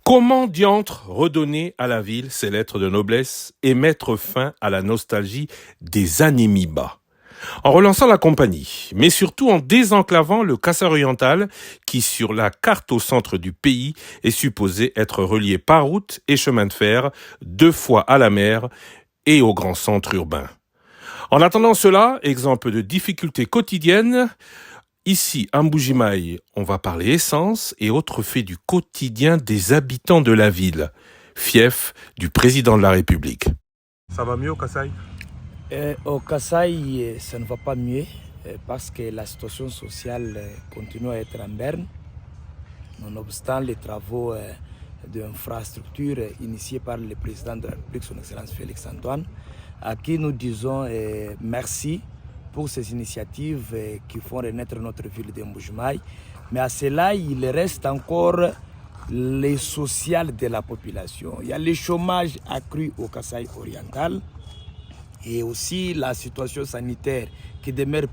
Comment diantre redonner à la ville ses lettres de noblesse et mettre fin à la nostalgie des anémies bas? En relançant la compagnie, mais surtout en désenclavant le Kassai oriental qui, sur la carte au centre du pays, est supposé être relié par route et chemin de fer 2 fois à la mer et au grand centre urbain. En attendant cela, exemple de difficultés quotidiennes, ici, à Mbujimaï, on va parler essence et autres faits du quotidien des habitants de la ville, fief du président de la République. Ça va mieux au Kassai? Au Kassai, ça ne va pas mieux parce que la situation sociale continue à être en berne, nonobstant les travaux d'infrastructure initiés par le président de la République, son Excellence Félix Antoine, à qui nous disons merci pour ces initiatives qui font renaître notre ville de Mbujimaï. Mais à cela, il reste encore les social de la population. Il y a le chômage accru au Kassai oriental, et aussi la situation sanitaire qui demeure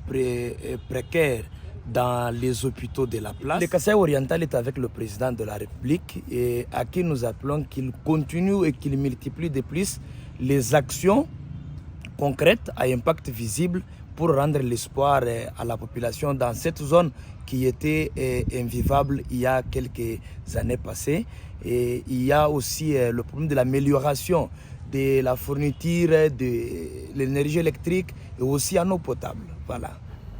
précaire dans les hôpitaux de la place. Le Kassai oriental est avec le président de la République et à qui nous appelons qu'il continue et qu'il multiplie de plus les actions concrètes à impact visible pour rendre l'espoir à la population dans cette zone qui était invivable il y a quelques années passées. Et il y a aussi le problème de l'amélioration de la fourniture de l'énergie électrique et aussi en eau potable. Voilà.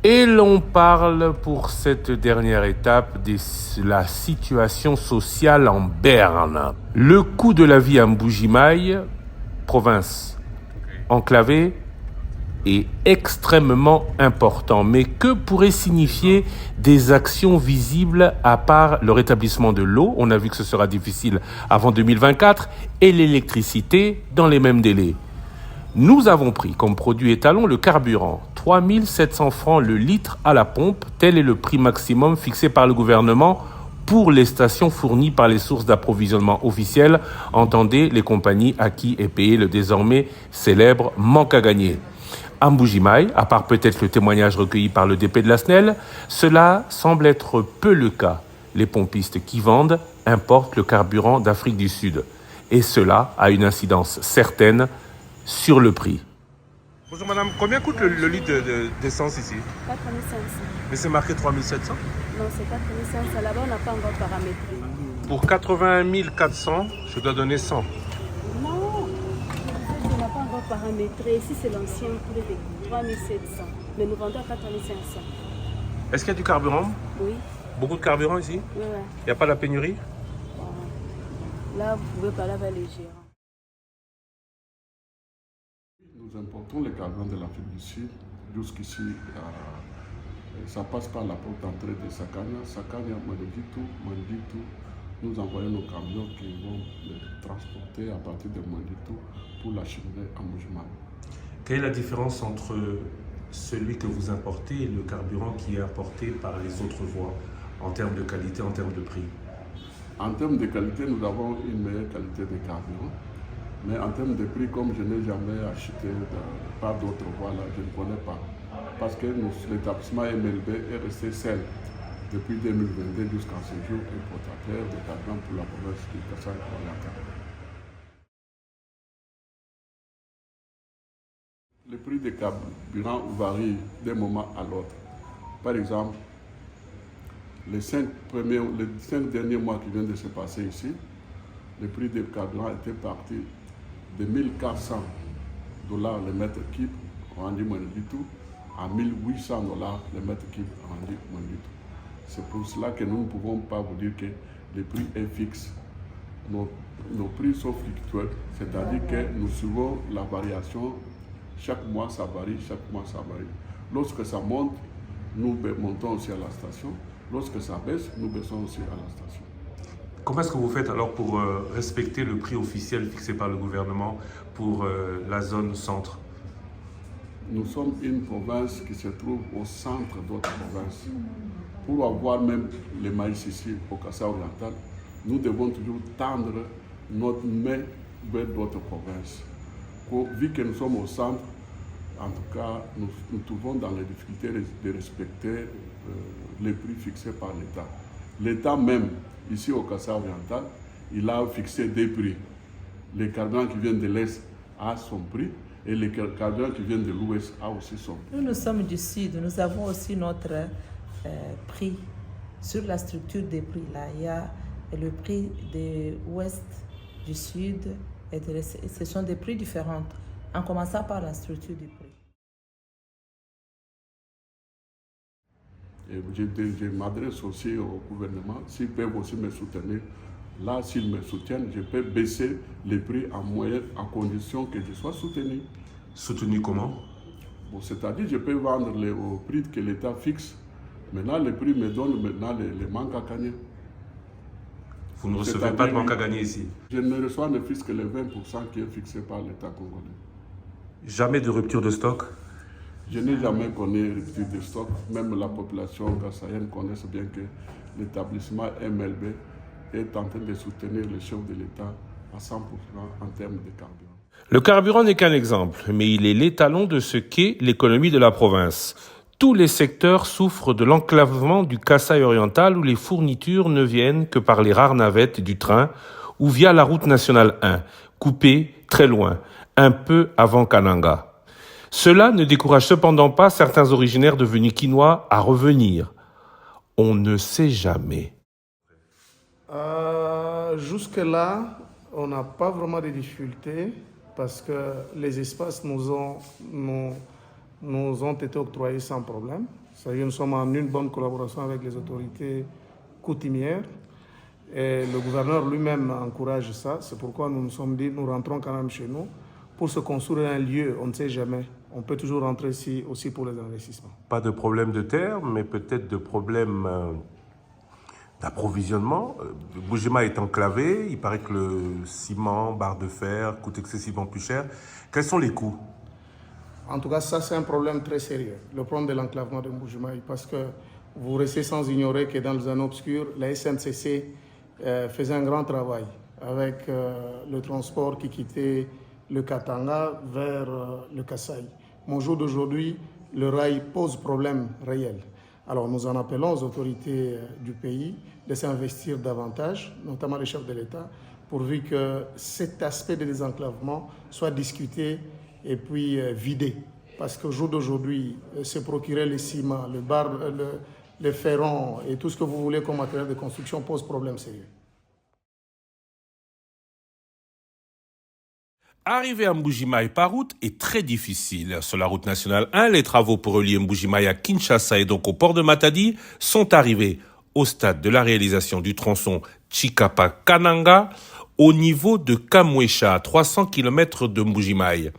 Et l'on parle pour cette dernière étape de la situation sociale en Berne. Le coût de la vie à Mbujimaï, province enclavée, est extrêmement important. Mais que pourraient signifier des actions visibles à part le rétablissement de l'eau? On a vu que ce sera difficile avant 2024 et l'électricité dans les mêmes délais. Nous avons pris comme produit étalon le carburant, 3 700 francs le litre à la pompe, tel est le prix maximum fixé par le gouvernement pour les stations fournies par les sources d'approvisionnement officielles, entendez les compagnies à qui est payé le désormais célèbre manque à gagner. À Mbujimaï, à part peut-être le témoignage recueilli par le DP de la SNEL, cela semble être peu le cas. Les pompistes qui vendent importent le carburant d'Afrique du Sud. Et cela a une incidence certaine sur le prix. Bonjour madame, combien coûte le litre d'essence ici? 4500. Mais c'est marqué 3700? Non, c'est 4500. Là-bas, on n'a pas encore paramétré. Pour 81 400, je dois donner 100. Non, on n'a pas encore paramétré. Ici, c'est l'ancien prix de 3700. Mais nous vendons à 4500. Est-ce qu'il y a du carburant? Oui. Beaucoup de carburant ici? Oui. Il n'y a pas la pénurie? Bon. Là, vous pouvez parler avec les gérants. Nous importons les carburants de l'Afrique du Sud. Jusqu'ici, ça passe par la porte d'entrée de Sakania. Sakania, Manditou. Nous envoyons nos camions qui vont les transporter à partir de Manditou pour l'acheminer à Mbujimaï. Quelle est la différence entre celui que vous importez et le carburant qui est apporté par les autres voies en termes de qualité, en termes de prix? En termes de qualité, nous avons une meilleure qualité de carburant. Mais en termes de prix, comme je n'ai jamais acheté par d'autres voies, là, je ne connais pas. Parce que l'établissement MLB est resté seul depuis 2022 jusqu'à ce jour importateur de carburant pour la province du Kassai oriental. Le prix des carburants varie d'un moment à l'autre. Par exemple, les 5 derniers mois qui viennent de se passer ici, le prix des carburants était parti de 1400 $ le mètre cube rendu Manditou à 1800 $ le mètre cube rendu Manditou. C'est pour cela que nous ne pouvons pas vous dire que le prix est fixe. Nos prix sont fluctuels, c'est-à-dire que nous suivons la variation. Chaque mois ça varie, chaque mois ça varie. Lorsque ça monte, nous montons aussi à la station. Lorsque ça baisse, nous baissons aussi à la station. Comment est-ce que vous faites alors pour respecter le prix officiel fixé par le gouvernement pour la zone centre? Nous sommes une province qui se trouve au centre d'autres provinces. Pour avoir même les maïs ici au Kassai oriental, nous devons toujours tendre notre main vers d'autres provinces. Vu que nous sommes au centre, en tout cas, nous trouvons dans les difficultés de respecter les prix fixés par l'État. L'État même, ici au Kassai oriental, il a fixé des prix. Les carburants qui viennent de l'Est a son prix et les carburants qui viennent de l'Ouest a aussi son prix. Nous sommes du Sud, nous avons aussi notre prix. Sur la structure des prix, là, il y a le prix de l'Ouest, du Sud, et ce sont des prix différents, en commençant par la structure du prix. Et je m'adresse aussi au gouvernement, s'ils peuvent aussi me soutenir. Là, s'ils me soutiennent, je peux baisser les prix en moyenne, à condition que je sois soutenu. Soutenu comment? Bon, c'est-à-dire, je peux vendre au prix que l'État fixe. Maintenant, le prix me donne maintenant les manques à gagner. Vous ne recevez pas de manque à gagner ici? Je ne reçois ne fût-ce que les 20% qui est fixé par l'État congolais. Jamais de rupture de stock? Je n'ai jamais connu rupture de stock. Même la population kassaïenne connaît bien que l'établissement MLB est en train de soutenir le chef de l'État à 100% en termes de carburant. Le carburant n'est qu'un exemple, mais il est l'étalon de ce qu'est l'économie de la province. Tous les secteurs souffrent de l'enclavement du Kasaï oriental où les fournitures ne viennent que par les rares navettes du train ou via la route nationale 1, coupée très loin, un peu avant Kananga. Cela ne décourage cependant pas certains originaires devenus quinois à revenir. On ne sait jamais. Jusque-là, on n'a pas vraiment de difficultés parce que les espaces nous ont été octroyés sans problème. C'est-à-dire que nous sommes en une bonne collaboration avec les autorités coutumières et le gouverneur lui-même encourage ça. C'est pourquoi nous nous sommes dit nous rentrons quand même chez nous pour se construire un lieu, on ne sait jamais. On peut toujours rentrer ici aussi pour les investissements. Pas de problème de terre, mais peut-être de problème d'approvisionnement. Mbuji-Mayi est enclavé, il paraît que le ciment, barre de fer coûte excessivement plus cher. Quels sont les coûts? En tout cas, ça c'est un problème très sérieux, le problème de l'enclavement de Mbuji-Mayi, parce que vous restez sans ignorer que dans les années obscures, la SNCC faisait un grand travail avec le transport qui quittait le Katanga vers le Kasaï. Mais au jour d'aujourd'hui, le rail pose problème réel. Alors nous en appelons aux autorités du pays de s'investir davantage, notamment les chefs de l'État, pourvu que cet aspect de désenclavement soit discuté et puis vidé. Parce qu'au jour d'aujourd'hui, se procurer le ciment, le ferron et tout ce que vous voulez comme matériel de construction pose problème sérieux. Arriver à Mbuji-Mayi par route est très difficile. Sur la route nationale 1, les travaux pour relier Mbuji-Mayi à Kinshasa et donc au port de Matadi sont arrivés au stade de la réalisation du tronçon Chikapa-Kananga au niveau de Kamwesha, à 300 km de Mbuji-Mayi.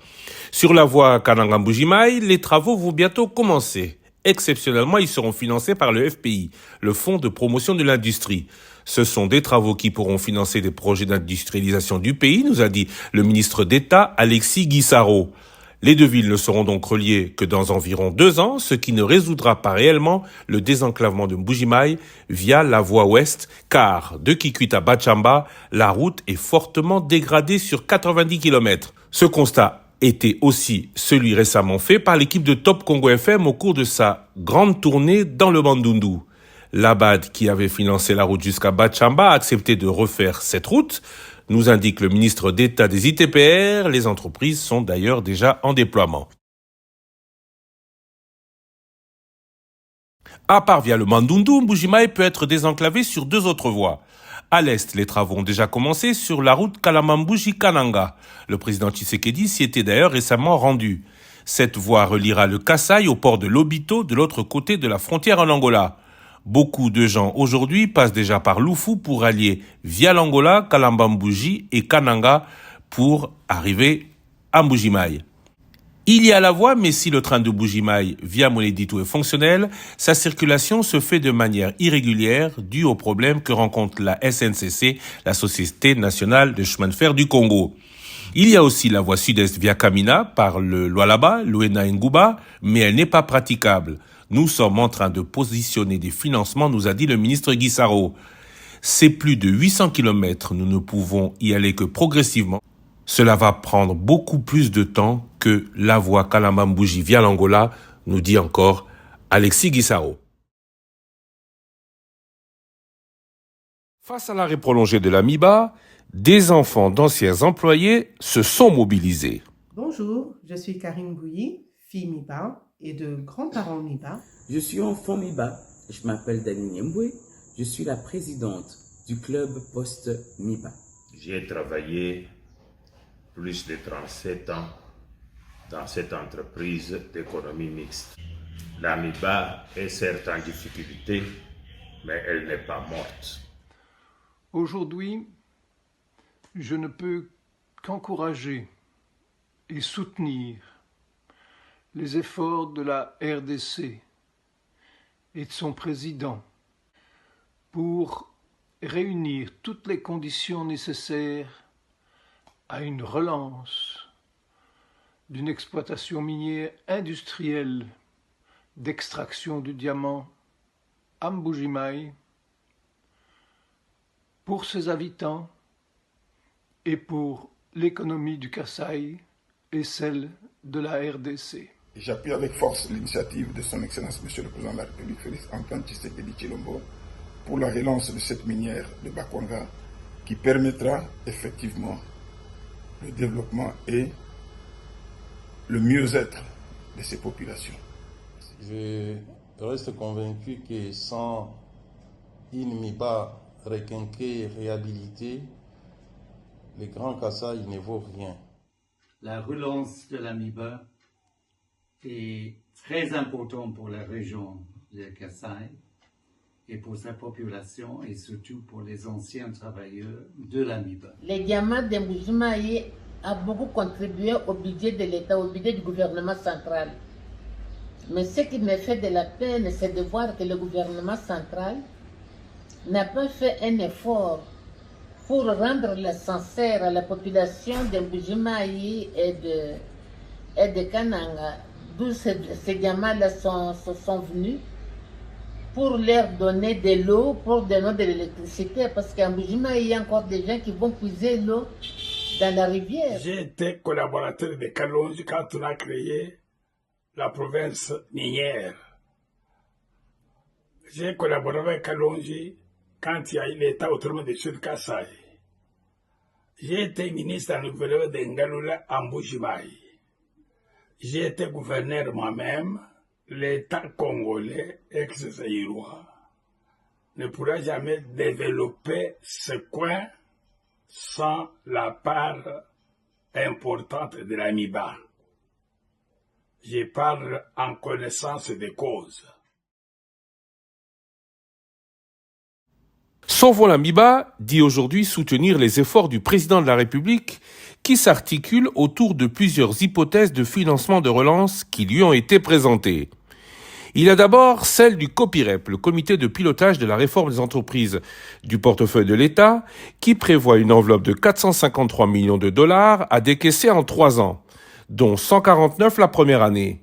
Sur la voie Kananga-Mbuji-Mayi, les travaux vont bientôt commencer. Exceptionnellement, ils seront financés par le FPI, le Fonds de promotion de l'industrie. Ce sont des travaux qui pourront financer des projets d'industrialisation du pays, nous a dit le ministre d'État Alexis Guissaro. Les deux villes ne seront donc reliées que dans environ 2 ans, ce qui ne résoudra pas réellement le désenclavement de Mbuji-Mayi via la voie ouest, car de Kikwit à Bachamba, la route est fortement dégradée sur 90 km. Ce constat était aussi celui récemment fait par l'équipe de Top Congo FM au cours de sa grande tournée dans le Bandundu. L'ABAD, qui avait financé la route jusqu'à Bachamba, a accepté de refaire cette route, nous indique le ministre d'État des ITPR. Les entreprises sont d'ailleurs déjà en déploiement. À part via le Bandundu, Mbuji-Mayi peut être désenclavé sur 2 autres voies. À l'est, les travaux ont déjà commencé sur la route Kalamambuji-Kananga. Le président Tshisekedi s'y était d'ailleurs récemment rendu. Cette voie reliera le Kasaï au port de Lobito de l'autre côté de la frontière en Angola. Beaucoup de gens aujourd'hui passent déjà par Lufu pour allier via l'Angola, Kalambambuji et Kananga pour arriver à Mbuji-Mayi. Il y a la voie, mais si le train de Mbuji-Mayi via Moneditu est fonctionnel, sa circulation se fait de manière irrégulière due aux problèmes que rencontre la SNCC, la Société nationale de chemin de fer du Congo. Il y a aussi la voie sud-est via Kamina par le Lualaba, Luena Nguba, mais elle n'est pas praticable. Nous sommes en train de positionner des financements, nous a dit le ministre Guissaro. C'est plus de 800 km, nous ne pouvons y aller que progressivement. Cela va prendre beaucoup plus de temps que la voie Kalambambuji via l'Angola, nous dit encore Alexis Guissaro. Face à l'arrêt prolongé de la MIBA, des enfants d'anciens employés se sont mobilisés. Bonjour, je suis Karine Bouilly, fille MIBA et de grands-parents MIBA. Je suis enfant MIBA, je m'appelle Dani Niemboué, je suis la présidente du club Poste MIBA. J'ai travaillé plus de 37 ans dans cette entreprise d'économie mixte. La MIBA est certes en difficulté, mais elle n'est pas morte. Aujourd'hui, je ne peux qu'encourager et soutenir les efforts de la RDC et de son président pour réunir toutes les conditions nécessaires à une relance d'une exploitation minière industrielle d'extraction du diamant à Mbuji-Mayi pour ses habitants et pour l'économie du Kasaï et celle de la RDC. J'appuie avec force l'initiative de son Excellence Monsieur le Président de la République, Félix Antoine Tshisekedi Tshilombo, pour la relance de cette minière de Bakwanga qui permettra effectivement le développement et le mieux-être de ces populations. Je reste convaincu que sans une MIBA requinquée et réhabilitée, les grands Kasaï ne vaut rien. La relance de la MIBA est très importante pour la région de Kasaï et pour sa population et surtout pour les anciens travailleurs de la MIBA. Les diamants de Mbuji-Mayi a beaucoup contribué au budget de l'État, au budget du gouvernement central. Mais ce qui me fait de la peine, c'est de voir que le gouvernement central n'a pas fait un effort pour rendre l'essentiel à la population de Mbuji-Mayi et de Kananga, d'où ces diamants-là sont venus, pour leur donner de l'eau, pour donner de l'électricité, parce qu'à Mbuji-Mayi, il y a encore des gens qui vont puiser l'eau dans la rivière. J'ai été collaborateur de Kalonji quand on a créé la province minière. J'ai collaboré avec Kalonji quand il y a eu l'État autonome du Sud Kasaï. J'ai été ministre dans le gouvernement de Ngaloula à Mbuji-Mayi. J'ai été gouverneur moi-même. L'État congolais, ex-zaïrois, ne pourra jamais développer ce coin sans la part importante de la MIBA. Je parle en connaissance de cause. Sauvons la MIBA dit aujourd'hui soutenir les efforts du président de la République qui s'articulent autour de plusieurs hypothèses de financement de relance qui lui ont été présentées. Il y a d'abord celle du COPIREP, le comité de pilotage de la réforme des entreprises du portefeuille de l'État, qui prévoit une enveloppe de 453 millions de dollars à décaisser en 3 ans, dont 149 la première année.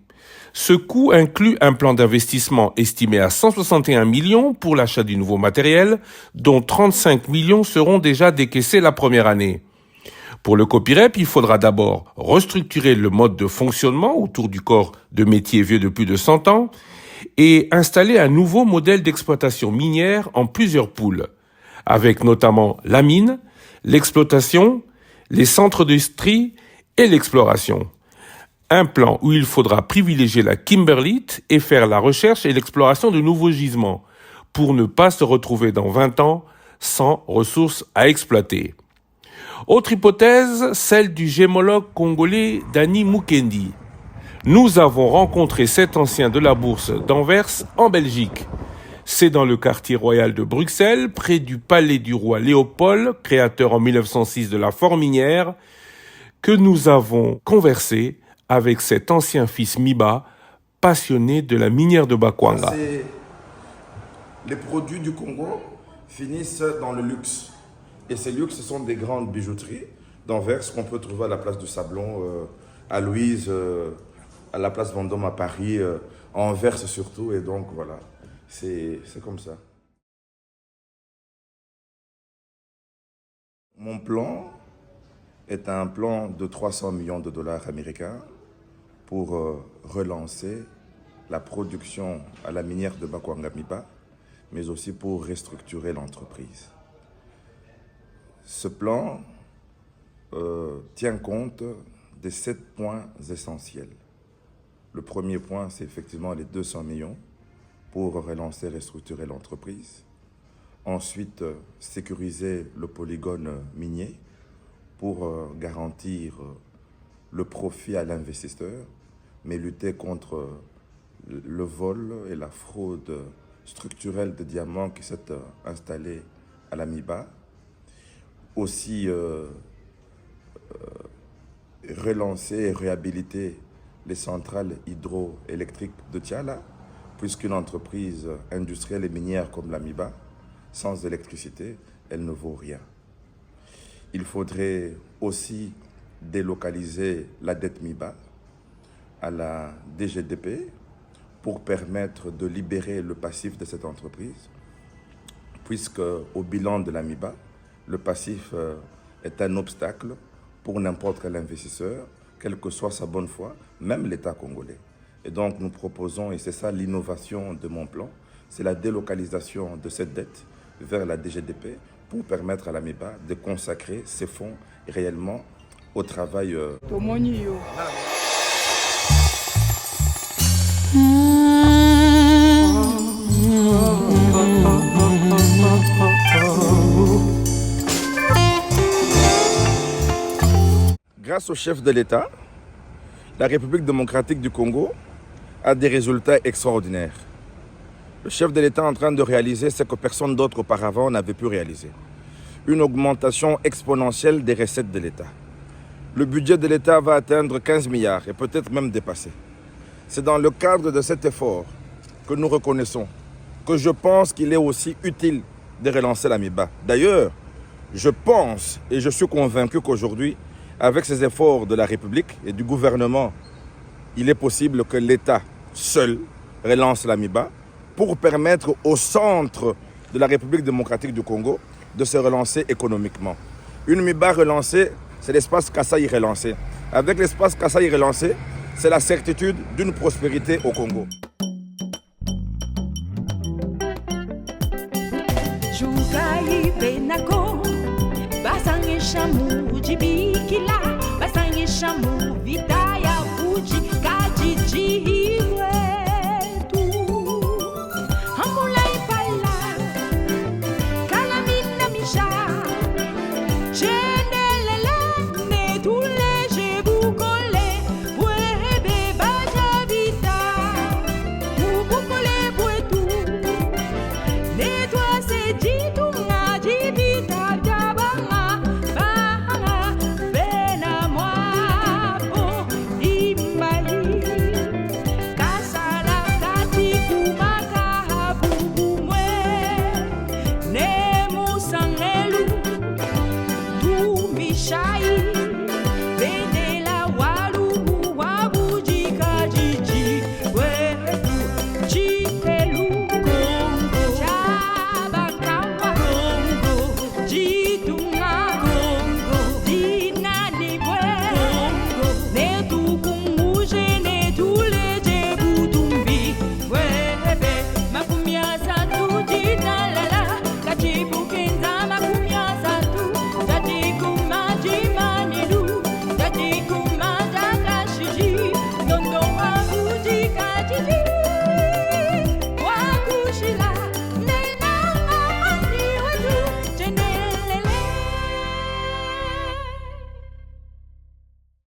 Ce coût inclut un plan d'investissement estimé à 161 millions pour l'achat du nouveau matériel, dont 35 millions seront déjà décaissés la première année. Pour le COPIREP, il faudra d'abord restructurer le mode de fonctionnement autour du corps de métier vieux de plus de 100 ans et installer un nouveau modèle d'exploitation minière en plusieurs pôles, avec notamment la mine, l'exploitation, les centres d'industrie et l'exploration. Un plan où il faudra privilégier la kimberlite et faire la recherche et l'exploration de nouveaux gisements pour ne pas se retrouver dans 20 ans sans ressources à exploiter. Autre hypothèse, celle du gémologue congolais Dani Mukendi. Nous avons rencontré cet ancien de la bourse d'Anvers en Belgique. C'est dans le quartier royal de Bruxelles, près du palais du roi Léopold, créateur en 1906 de la Fourminière, que nous avons conversé avec cet ancien fils MIBA, passionné de la minière de Bakwanga. Les produits du Congo finissent dans le luxe. Et ces luxes, ce sont des grandes bijouteries d'Anvers qu'on peut trouver à la place du Sablon, à Louise, à la place Vendôme à Paris, à Anvers surtout. Et donc voilà, c'est comme ça. Mon plan est un plan de 300 millions de dollars américains pour relancer la production à la minière de Bakwanga MIBA, mais aussi pour restructurer l'entreprise. Ce plan tient compte des 7 points essentiels. Le premier point, c'est effectivement les 200 millions pour relancer et restructurer l'entreprise. Ensuite, sécuriser le polygone minier pour garantir le profit à l'investisseur, mais lutter contre le vol et la fraude structurelle de diamants qui s'est installée à la MIBA. Aussi, relancer et réhabiliter les centrales hydroélectriques de Tiala, puisqu'une entreprise industrielle et minière comme la MIBA, sans électricité, elle ne vaut rien. Il faudrait aussi délocaliser la dette MIBA à la DGDP pour permettre de libérer le passif de cette entreprise, puisque au bilan de la MIBA, le passif est un obstacle pour n'importe quel investisseur, quelle que soit sa bonne foi, même l'État congolais. Et donc nous proposons, et c'est ça l'innovation de mon plan, c'est la délocalisation de cette dette vers la DGDP pour permettre à la MIBA de consacrer ses fonds réellement au travail. Grâce au chef de l'État, la République démocratique du Congo a des résultats extraordinaires. Le chef de l'État est en train de réaliser ce que personne d'autre auparavant n'avait pu réaliser. Une augmentation exponentielle des recettes de l'État. Le budget de l'État va atteindre 15 milliards et peut-être même dépasser. C'est dans le cadre de cet effort que nous reconnaissons que je pense qu'il est aussi utile de relancer la MIBA. D'ailleurs, je pense et je suis convaincu qu'aujourd'hui, avec ces efforts de la République et du gouvernement, il est possible que l'État seul relance la MIBA pour permettre au centre de la République démocratique du Congo de se relancer économiquement. Une MIBA relancée, c'est l'espace Kasai relancé. Avec l'espace Kasai relancé, c'est la certitude d'une prospérité au Congo.